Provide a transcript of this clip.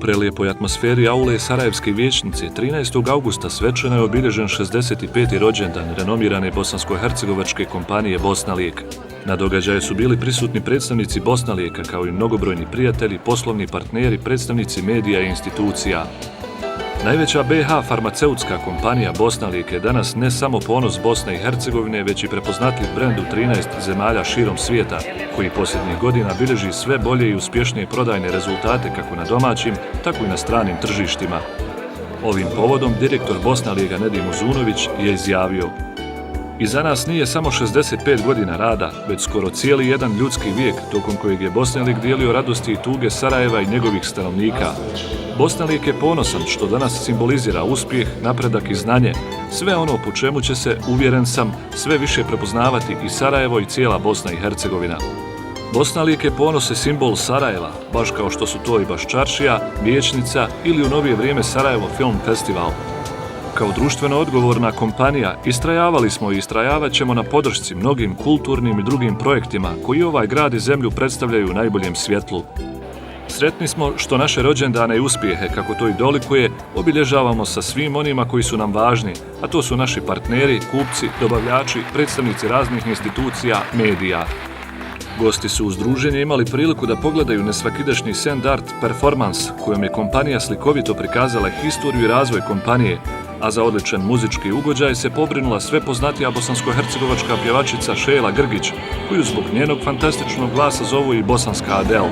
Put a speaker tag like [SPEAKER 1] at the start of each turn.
[SPEAKER 1] prelijepoj atmosferi aule Sarajevske vijećnice 13. augusta svečano je obilježen 65. rođendan renomirane bosansko-hercegovačke kompanije Bosna Lijek. Na događaju su bili prisutni predstavnici Bosna Lijeka kao i mnogobrojni prijatelji, poslovni partneri, predstavnici medija i institucija. Najveća BiH farmaceutska kompanija Bosna Lijek je danas ne samo ponos Bosne i Hercegovine, već i prepoznatljiv brend u 13 zemalja širom svijeta, koji posljednjih godina bilježi sve bolje i uspješnije prodajne rezultate kako na domaćim, tako i na stranim tržištima. Ovim povodom direktor Bosna Lijeka Nedim Uzunović je izjavio: "Iza nas nije samo 65 godina rada, već skoro cijeli jedan ljudski vijek tokom kojeg je Bosna Lijek dijelio radosti i tuge Sarajeva i njegovih stanovnika. Bosna Lijek je ponosan što danas simbolizira uspjeh, napredak i znanje, sve ono po čemu će se, uvjeren sam, sve više prepoznavati i Sarajevo i cijela Bosna i Hercegovina. Bosna Lijek je ponos i simbol Sarajeva, baš kao što su to i Baščaršija, Vijećnica ili u novije vrijeme Sarajevo Film Festival. Kao društveno odgovorna kompanija istrajavali smo i istrajavat ćemo na podršci mnogim kulturnim i drugim projektima koji ovaj grad i zemlju predstavljaju u najboljem svjetlu. Sretni smo što naše rođendane i uspjehe, kako to i dolikuje, obilježavamo sa svim onima koji su nam važni, a to su naši partneri, kupci, dobavljači, predstavnici raznih institucija, medija." Gosti su uz druženje imali priliku da pogledaju nesvakidašnji sand art performans kojom je kompanija slikovito prikazala historiju i razvoj kompanije, a za odličan muzički ugođaj se pobrinula sve poznatija bosansko-hercegovačka pjevačica Šejla Grgić, koju zbog njenog fantastičnog glasa zovu i bosanska Adele.